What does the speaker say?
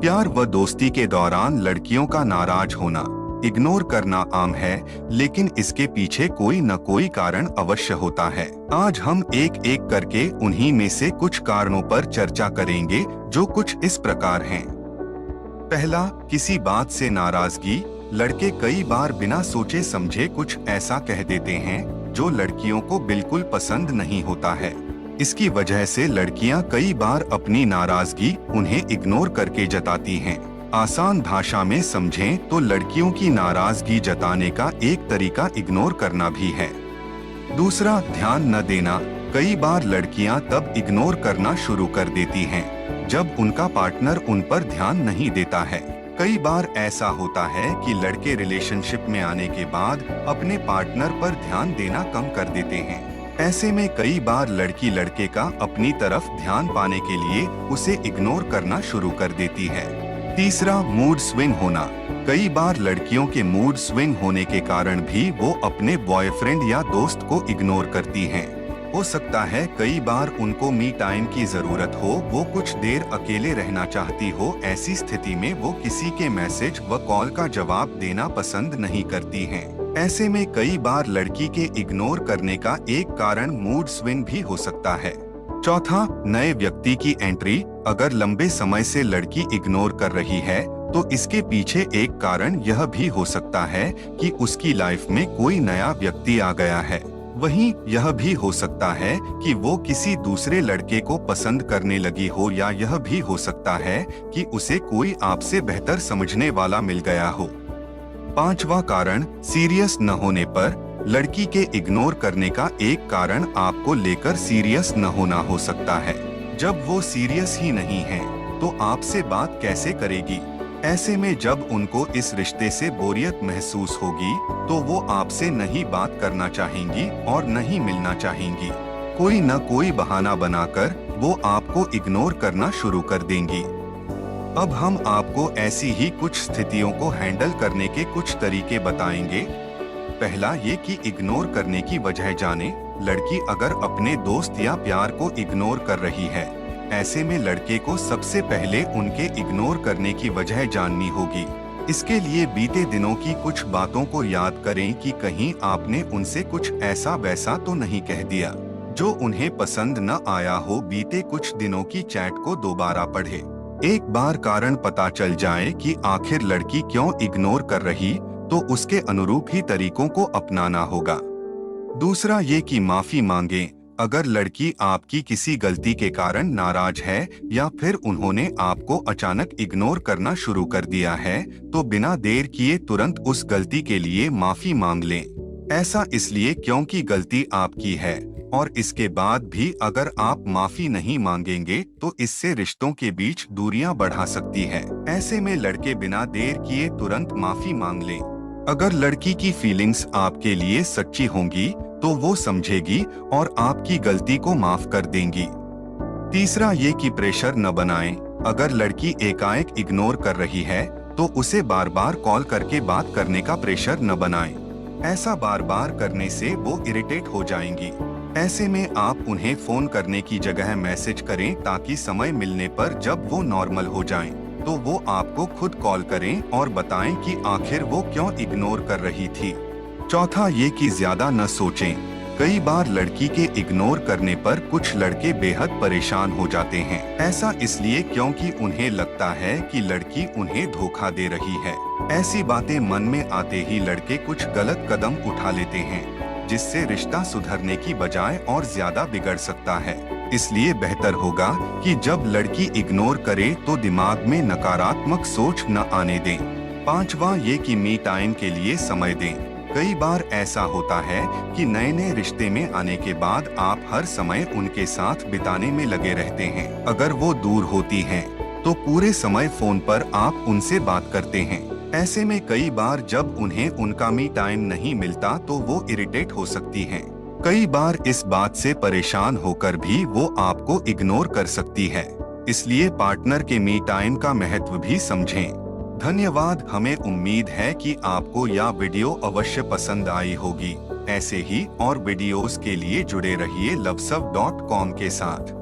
प्यार व दोस्ती के दौरान लड़कियों का नाराज होना, इग्नोर करना आम है, लेकिन इसके पीछे कोई न कोई कारण अवश्य होता है। आज हम एक एक करके उन्हीं में से कुछ कारणों पर चर्चा करेंगे, जो कुछ इस प्रकार हैं। पहला, किसी बात से नाराजगी। लड़के कई बार बिना सोचे समझे कुछ ऐसा कह देते हैं जो लड़कियों को बिल्कुल पसंद नहीं होता है। इसकी वजह से लड़कियां कई बार अपनी नाराजगी उन्हें इग्नोर करके जताती हैं। आसान भाषा में समझें तो लड़कियों की नाराजगी जताने का एक तरीका इग्नोर करना भी है। दूसरा, ध्यान न देना। कई बार लड़कियां तब इग्नोर करना शुरू कर देती हैं जब उनका पार्टनर उन पर ध्यान नहीं देता है। कई बार ऐसा होता है कि लड़के रिलेशनशिप में आने के बाद अपने पार्टनर पर ध्यान देना कम कर देते हैं। ऐसे में कई बार लड़की लड़के का अपनी तरफ ध्यान पाने के लिए उसे इग्नोर करना शुरू कर देती है। तीसरा, मूड स्विंग होना। कई बार लड़कियों के मूड स्विंग होने के कारण भी वो अपने बॉयफ्रेंड या दोस्त को इग्नोर करती हैं। हो सकता है कई बार उनको मी टाइम की जरूरत हो, वो कुछ देर अकेले रहना चाहती हो। ऐसी स्थिति में वो किसी के मैसेज व कॉल का जवाब देना पसंद नहीं करती हैं। ऐसे में कई बार लड़की के इग्नोर करने का एक कारण मूड स्विंग भी हो सकता है। चौथा, नए व्यक्ति की एंट्री। अगर लंबे समय से लड़की इग्नोर कर रही है तो इसके पीछे एक कारण यह भी हो सकता है कि उसकी लाइफ में कोई नया व्यक्ति आ गया है। वहीं यह भी हो सकता है कि वो किसी दूसरे लड़के को पसंद करने लगी हो, या यह भी हो सकता है कि उसे कोई आपसे बेहतर समझने वाला मिल गया हो। पांचवा कारण, सीरियस न होने पर। लड़की के इग्नोर करने का एक कारण आपको लेकर सीरियस न होना हो सकता है। जब वो सीरियस ही नहीं है तो आपसे बात कैसे करेगी? ऐसे में जब उनको इस रिश्ते से बोरियत महसूस होगी तो वो आपसे नहीं बात करना चाहेंगी और नहीं मिलना चाहेंगी। कोई न कोई बहाना बनाकर वो आपको इग्नोर करना शुरू कर देंगी। अब हम आपको ऐसी ही कुछ स्थितियों को हैंडल करने के कुछ तरीके बताएंगे। पहला, ये कि इग्नोर करने की वजह जाने। लड़की अगर अपने दोस्त या प्यार को इग्नोर कर रही है, ऐसे में लड़के को सबसे पहले उनके इग्नोर करने की वजह जाननी होगी। इसके लिए बीते दिनों की कुछ बातों को याद करें कि कहीं आपने उनसे कुछ ऐसा वैसा तो नहीं कह दिया जो उन्हें पसंद न आया हो। बीते कुछ दिनों की चैट को दोबारा पढ़े। एक बार कारण पता चल जाए कि आखिर लड़की क्यों इग्नोर कर रही, तो उसके अनुरूप ही तरीकों को अपनाना होगा। दूसरा, ये कि माफी मांगे। अगर लड़की आपकी किसी गलती के कारण नाराज है या फिर उन्होंने आपको अचानक इग्नोर करना शुरू कर दिया है, तो बिना देर किए तुरंत उस गलती के लिए माफी मांग लें। ऐसा इसलिए क्योंकि गलती आपकी है, और इसके बाद भी अगर आप माफी नहीं मांगेंगे तो इससे रिश्तों के बीच दूरियां बढ़ा सकती है। ऐसे में लड़के बिना देर किए तुरंत माफी मांग लें। अगर लड़की की फीलिंग्स आपके लिए सच्ची होंगी तो वो समझेगी और आपकी गलती को माफ कर देंगी। तीसरा, ये कि प्रेशर न बनाएं। अगर लड़की एकाएक इग्नोर कर रही है तो उसे बार बार कॉल करके बात करने का प्रेशर न बनाएं। ऐसा बार बार करने से वो इरिटेट हो जाएंगी। ऐसे में आप उन्हें फोन करने की जगह मैसेज करें, ताकि समय मिलने पर जब वो नॉर्मल हो जाएं, तो वो आपको खुद कॉल करें और बताएं कि आखिर वो क्यों इग्नोर कर रही थी। चौथा, ये कि ज्यादा न सोचें। कई बार लड़की के इग्नोर करने पर कुछ लड़के बेहद परेशान हो जाते हैं। ऐसा इसलिए क्योंकि उन्हें लगता है कि लड़की उन्हें धोखा दे रही है। ऐसी बातें मन में आते ही लड़के कुछ गलत कदम उठा लेते हैं, जिससे रिश्ता सुधरने की बजाय और ज्यादा बिगड़ सकता है। इसलिए बेहतर होगा कि जब लड़की इग्नोर करे तो दिमाग में नकारात्मक सोच न आने दें। पांचवा, ये कि मी टाइम के लिए समय दें। कई बार ऐसा होता है कि नए नए रिश्ते में आने के बाद आप हर समय उनके साथ बिताने में लगे रहते हैं। अगर वो दूर होती हैं, तो पूरे समय फोन पर आप उनसे बात करते हैं। ऐसे में कई बार जब उन्हें उनका मी टाइम नहीं मिलता तो वो इरिटेट हो सकती हैं। कई बार इस बात से परेशान होकर भी वो आपको इग्नोर कर सकती है। इसलिए पार्टनर के मी टाइम का महत्व भी समझें। धन्यवाद। हमें उम्मीद है कि आपको यह वीडियो अवश्य पसंद आई होगी। ऐसे ही और वीडियोस के लिए जुड़े रहिए lovesov.com के साथ।